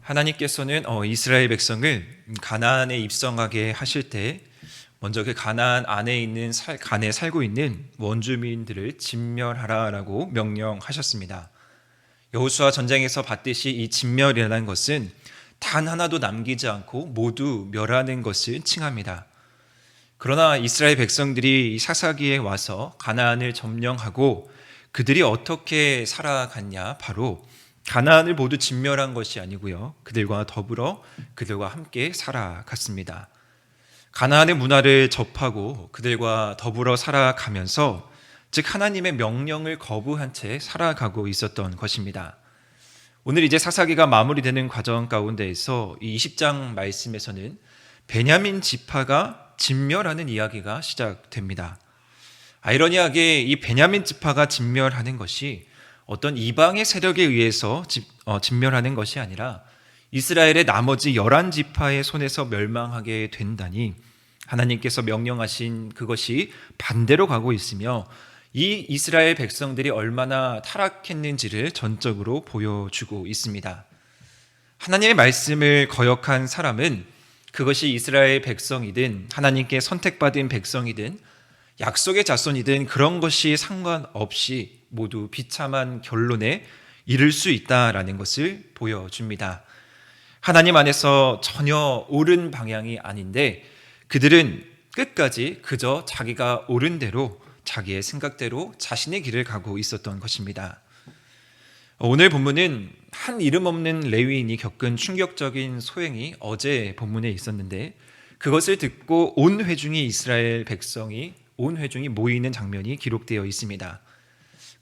하나님께서는 이스라엘 백성을 가나안에 입성하게 하실 때 먼저 그 가나안 안에 있는 간에 살고 있는 원주민들을 진멸하라라고 명령하셨습니다. 여호수아 전쟁에서 봤듯이 이 진멸이라는 것은 단 하나도 남기지 않고 모두 멸하는 것을 칭합니다. 그러나 이스라엘 백성들이 이 사사기에 와서 가나안을 점령하고 그들이 어떻게 살아갔냐? 바로 가나안을 모두 진멸한 것이 아니고요. 그들과 더불어 그들과 함께 살아갔습니다. 가나안의 문화를 접하고 그들과 더불어 살아가면서 즉 하나님의 명령을 거부한 채 살아가고 있었던 것입니다. 오늘 이제 사사기가 마무리되는 과정 가운데에서 이 20장 말씀에서는 베냐민 지파가 진멸하는 이야기가 시작됩니다. 아이러니하게 이 베냐민 지파가 진멸하는 것이 어떤 이방의 세력에 의해서 진멸하는 것이 아니라 이스라엘의 나머지 11지파의 손에서 멸망하게 된다니 하나님께서 명령하신 그것이 반대로 가고 있으며 이 이스라엘 백성들이 얼마나 타락했는지를 전적으로 보여주고 있습니다. 하나님의 말씀을 거역한 사람은 그것이 이스라엘 백성이든 하나님께 선택받은 백성이든 약속의 자손이든 그런 것이 상관없이 모두 비참한 결론에 이를 수 있다라는 것을 보여줍니다. 하나님 안에서 전혀 옳은 방향이 아닌데 그들은 끝까지 그저 자기가 옳은 대로 자기의 생각대로 자신의 길을 가고 있었던 것입니다. 오늘 본문은 한 이름 없는 레위인이 겪은 충격적인 소행이 어제 본문에 있었는데 그것을 듣고 온 회중이 이스라엘 백성이 온 회중이 모이는 장면이 기록되어 있습니다.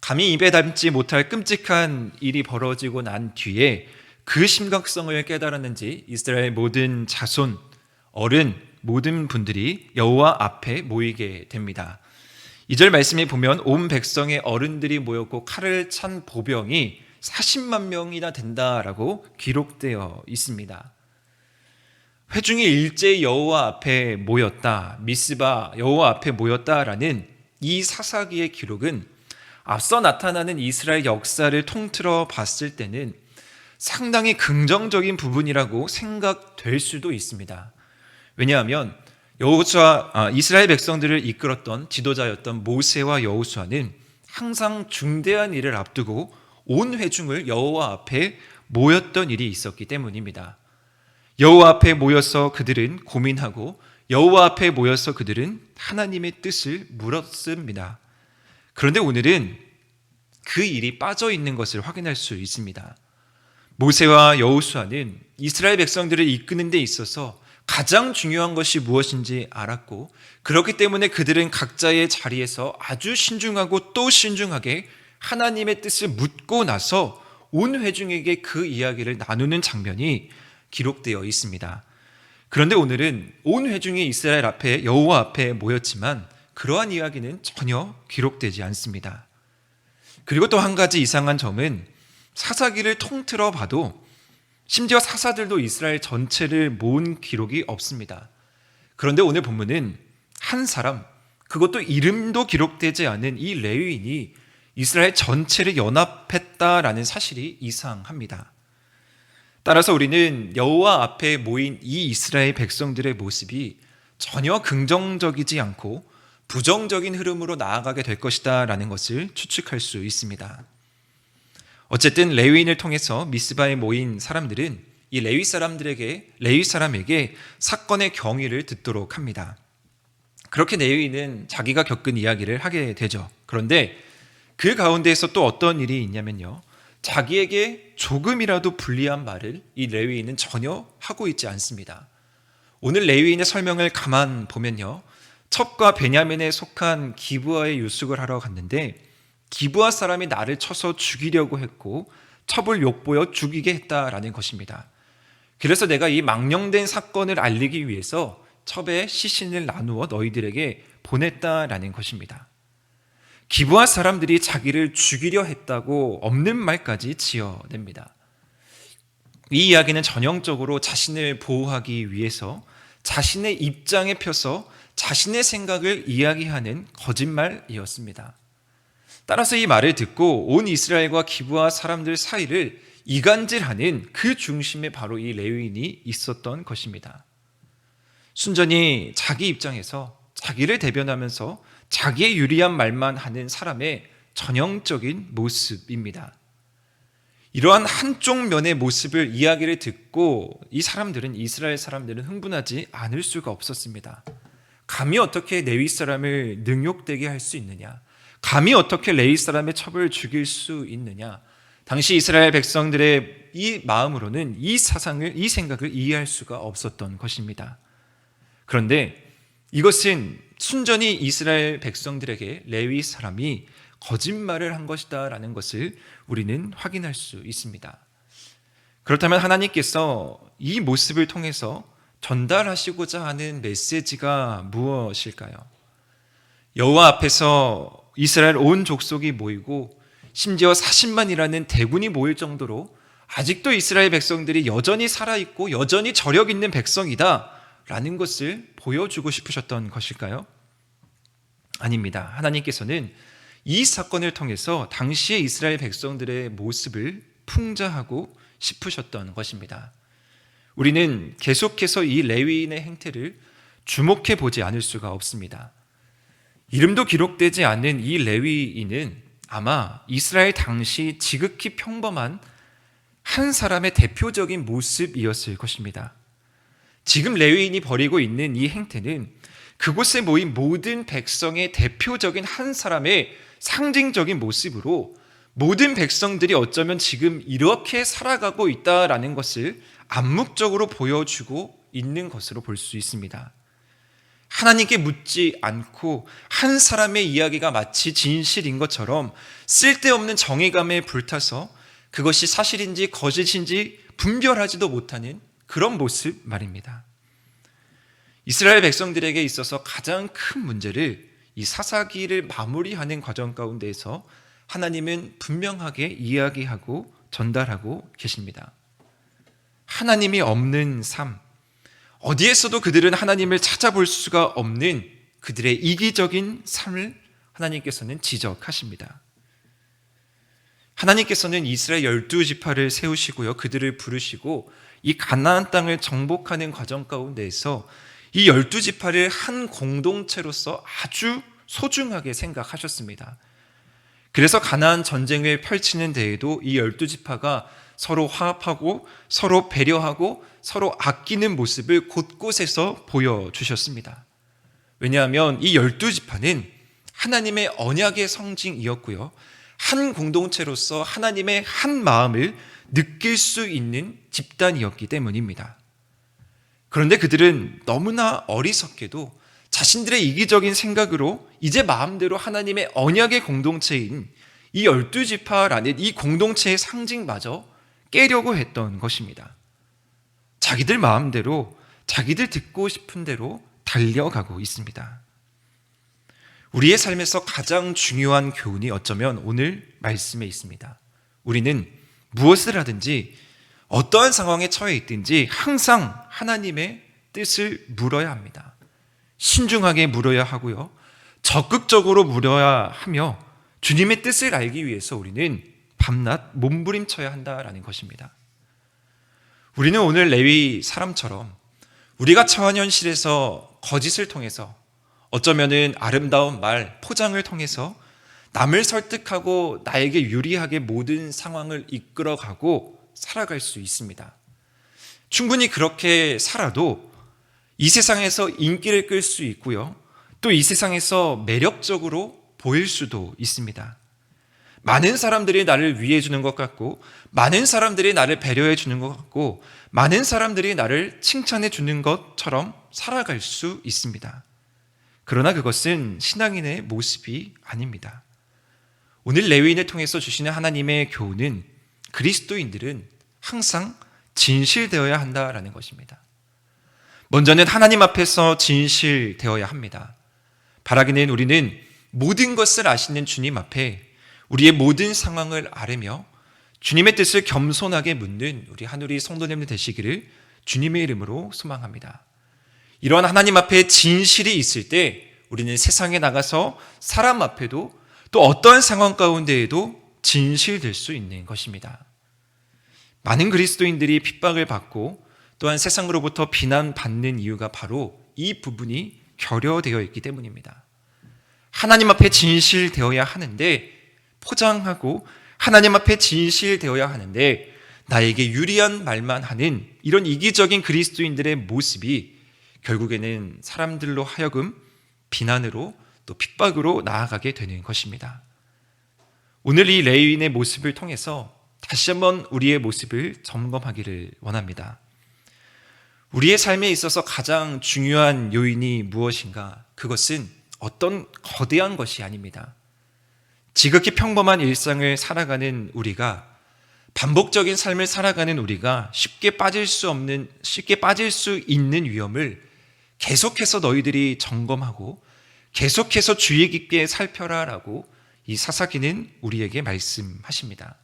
감히 입에 담지 못할 끔찍한 일이 벌어지고 난 뒤에 그 심각성을 깨달았는지 이스라엘 모든 자손, 어른, 모든 분들이 여호와 앞에 모이게 됩니다. 2절 말씀에 보면 온 백성의 어른들이 모였고 칼을 찬 보병이 40만 명이나 된다라고 기록되어 있습니다. 회중이 일제히 여호와 앞에 모였다, 미스바 여호와 앞에 모였다라는 이 사사기의 기록은 앞서 나타나는 이스라엘 역사를 통틀어 봤을 때는 상당히 긍정적인 부분이라고 생각될 수도 있습니다. 왜냐하면 이스라엘 백성들을 이끌었던 지도자였던 모세와 여호수아는 항상 중대한 일을 앞두고 온 회중을 여호와 앞에 모였던 일이 있었기 때문입니다. 여호와 앞에 모여서 그들은 고민하고 여호와 앞에 모여서 그들은 하나님의 뜻을 물었습니다. 그런데 오늘은 그 일이 빠져 있는 것을 확인할 수 있습니다. 모세와 여호수아는 이스라엘 백성들을 이끄는 데 있어서 가장 중요한 것이 무엇인지 알았고 그렇기 때문에 그들은 각자의 자리에서 아주 신중하고 또 신중하게 하나님의 뜻을 묻고 나서 온 회중에게 그 이야기를 나누는 장면이 기록되어 있습니다. 그런데 오늘은 온 회중이 이스라엘 앞에 여호와 앞에 모였지만 그러한 이야기는 전혀 기록되지 않습니다. 그리고 또 한 가지 이상한 점은 사사기를 통틀어 봐도 심지어 사사들도 이스라엘 전체를 모은 기록이 없습니다. 그런데 오늘 본문은 한 사람, 그것도 이름도 기록되지 않은 이 레위인이 이스라엘 전체를 연합했다라는 사실이 이상합니다. 따라서 우리는 여호와 앞에 모인 이 이스라엘 백성들의 모습이 전혀 긍정적이지 않고 부정적인 흐름으로 나아가게 될 것이다 라는 것을 추측할 수 있습니다. 어쨌든 레위인을 통해서 미스바에 모인 사람들은 이 레위 사람에게 사건의 경위를 듣도록 합니다. 그렇게 레위인은 자기가 겪은 이야기를 하게 되죠. 그런데 그 가운데에서 또 어떤 일이 있냐면요, 자기에게 조금이라도 불리한 말을 이 레위인은 전혀 하고 있지 않습니다. 오늘 레위인의 설명을 가만 보면요, 첩과 베냐민에 속한 기브아에 유숙을 하러 갔는데 기브아 사람이 나를 쳐서 죽이려고 했고 첩을 욕보여 죽이게 했다라는 것입니다. 그래서 내가 이 망령된 사건을 알리기 위해서 첩의 시신을 나누어 너희들에게 보냈다라는 것입니다. 기브아 사람들이 자기를 죽이려 했다고 없는 말까지 지어냅니다. 이 이야기는 전형적으로 자신을 보호하기 위해서 자신의 입장에 펴서 자신의 생각을 이야기하는 거짓말이었습니다. 따라서 이 말을 듣고 온 이스라엘과 기브아 사람들 사이를 이간질하는 그 중심에 바로 이 레위인이 있었던 것입니다. 순전히 자기 입장에서 자기를 대변하면서 자기의 유리한 말만 하는 사람의 전형적인 모습입니다. 이러한 한쪽 면의 모습을 이야기를 듣고 이스라엘 사람들은 흥분하지 않을 수가 없었습니다. 감히 어떻게 레위 사람을 능욕되게 할 수 있느냐? 감히 어떻게 레위 사람의 첩을 죽일 수 있느냐? 당시 이스라엘 백성들의 이 마음으로는 이 생각을 이해할 수가 없었던 것입니다. 그런데 이것은 순전히 이스라엘 백성들에게 레위 사람이 거짓말을 한 것이다 라는 것을 우리는 확인할 수 있습니다. 그렇다면 하나님께서 이 모습을 통해서 전달하시고자 하는 메시지가 무엇일까요? 여호와 앞에서 이스라엘 온 족속이 모이고 심지어 40만이라는 대군이 모일 정도로 아직도 이스라엘 백성들이 여전히 살아있고 여전히 저력 있는 백성이다 라는 것을 보여주고 싶으셨던 것일까요? 아닙니다. 하나님께서는 이 사건을 통해서 당시의 이스라엘 백성들의 모습을 풍자하고 싶으셨던 것입니다. 우리는 계속해서 이 레위인의 행태를 주목해 보지 않을 수가 없습니다. 이름도 기록되지 않은 이 레위인은 아마 이스라엘 당시 지극히 평범한 한 사람의 대표적인 모습이었을 것입니다. 지금 레위인이 벌이고 있는 이 행태는 그곳에 모인 모든 백성의 대표적인 한 사람의 상징적인 모습으로 모든 백성들이 어쩌면 지금 이렇게 살아가고 있다라는 것을 암묵적으로 보여주고 있는 것으로 볼 수 있습니다. 하나님께 묻지 않고 한 사람의 이야기가 마치 진실인 것처럼 쓸데없는 정의감에 불타서 그것이 사실인지 거짓인지 분별하지도 못하는 그런 모습 말입니다. 이스라엘 백성들에게 있어서 가장 큰 문제를 이 사사기를 마무리하는 과정 가운데에서 하나님은 분명하게 이야기하고 전달하고 계십니다. 하나님이 없는 삶, 어디에서도 그들은 하나님을 찾아볼 수가 없는 그들의 이기적인 삶을 하나님께서는 지적하십니다. 하나님께서는 이스라엘 12지파를 세우시고요, 그들을 부르시고 이 가나안 땅을 정복하는 과정 가운데에서 이 12지파를 한 공동체로서 아주 소중하게 생각하셨습니다. 그래서 가나안 전쟁을 펼치는 데에도 이 12지파가 서로 화합하고 서로 배려하고 서로 아끼는 모습을 곳곳에서 보여주셨습니다. 왜냐하면 이 12지파는 하나님의 언약의 상징이었고요, 한 공동체로서 하나님의 한 마음을 느낄 수 있는 집단이었기 때문입니다. 그런데 그들은 너무나 어리석게도 자신들의 이기적인 생각으로 이제 마음대로 하나님의 언약의 공동체인 이 12지파라는 이 공동체의 상징마저 깨려고 했던 것입니다. 자기들 마음대로 자기들 듣고 싶은 대로 달려가고 있습니다. 우리의 삶에서 가장 중요한 교훈이 어쩌면 오늘 말씀에 있습니다. 우리는 무엇을 하든지 어떠한 상황에 처해 있든지 항상 하나님의 뜻을 물어야 합니다. 신중하게 물어야 하고요, 적극적으로 물어야 하며 주님의 뜻을 알기 위해서 우리는 밤낮 몸부림쳐야 한다라는 것입니다. 우리는 오늘 레위 사람처럼 우리가 처한 현실에서 거짓을 통해서 어쩌면은 아름다운 말, 포장을 통해서 남을 설득하고 나에게 유리하게 모든 상황을 이끌어가고 살아갈 수 있습니다. 충분히 그렇게 살아도 이 세상에서 인기를 끌 수 있고요, 또 이 세상에서 매력적으로 보일 수도 있습니다. 많은 사람들이 나를 위해 주는 것 같고, 많은 사람들이 나를 배려해 주는 것 같고, 많은 사람들이 나를 칭찬해 주는 것처럼 살아갈 수 있습니다. 그러나 그것은 신앙인의 모습이 아닙니다. 오늘 레위인을 통해서 주시는 하나님의 교훈은 그리스도인들은 항상 진실되어야 한다라는 것입니다. 먼저는 하나님 앞에서 진실되어야 합니다. 바라기는 우리는 모든 것을 아시는 주님 앞에 우리의 모든 상황을 아뢰며 주님의 뜻을 겸손하게 묻는 우리 한우리 성도님들 되시기를 주님의 이름으로 소망합니다. 이러한 하나님 앞에 진실이 있을 때 우리는 세상에 나가서 사람 앞에도 또 어떠한 상황 가운데에도 진실될 수 있는 것입니다. 많은 그리스도인들이 핍박을 받고 또한 세상으로부터 비난받는 이유가 바로 이 부분이 결여되어 있기 때문입니다. 하나님 앞에 진실되어야 하는데 포장하고 하나님 앞에 진실되어야 하는데 나에게 유리한 말만 하는 이런 이기적인 그리스도인들의 모습이 결국에는 사람들로 하여금 비난으로 또 핍박으로 나아가게 되는 것입니다. 오늘 이 레위인의 모습을 통해서 다시 한번 우리의 모습을 점검하기를 원합니다. 우리의 삶에 있어서 가장 중요한 요인이 무엇인가? 그것은 어떤 거대한 것이 아닙니다. 지극히 평범한 일상을 살아가는 우리가, 반복적인 삶을 살아가는 우리가 쉽게 빠질 수 있는 위험을 계속해서 너희들이 점검하고 계속해서 주의 깊게 살펴라라고 이 사사기는 우리에게 말씀하십니다.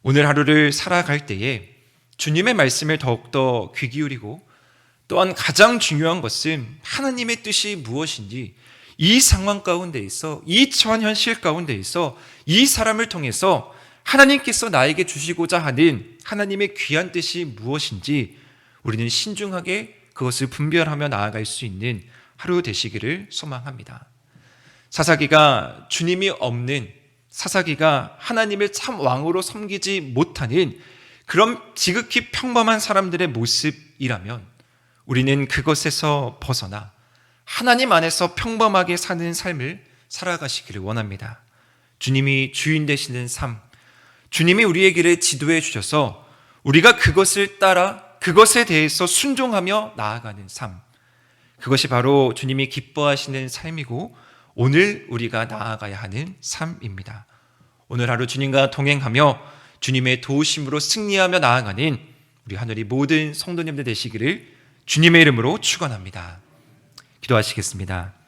오늘 하루를 살아갈 때에 주님의 말씀을 더욱더 귀 기울이고 또한 가장 중요한 것은 하나님의 뜻이 무엇인지 이 상황 가운데 있어, 이 처한 현실 가운데 있어 이 사람을 통해서 하나님께서 나에게 주시고자 하는 하나님의 귀한 뜻이 무엇인지 우리는 신중하게 그것을 분별하며 나아갈 수 있는 하루 되시기를 소망합니다. 사사기가 주님이 없는, 사사기가 하나님을 참 왕으로 섬기지 못하는 그런 지극히 평범한 사람들의 모습이라면 우리는 그것에서 벗어나 하나님 안에서 평범하게 사는 삶을 살아가시기를 원합니다. 주님이 주인 되시는 삶, 주님이 우리의 길을 지도해 주셔서 우리가 그것을 따라 그것에 대해서 순종하며 나아가는 삶, 그것이 바로 주님이 기뻐하시는 삶이고 오늘 우리가 나아가야 하는 삶입니다. 오늘 하루 주님과 동행하며 주님의 도우심으로 승리하며 나아가는 우리 하늘이 모든 성도님들 되시기를 주님의 이름으로 축원합니다. 기도하시겠습니다.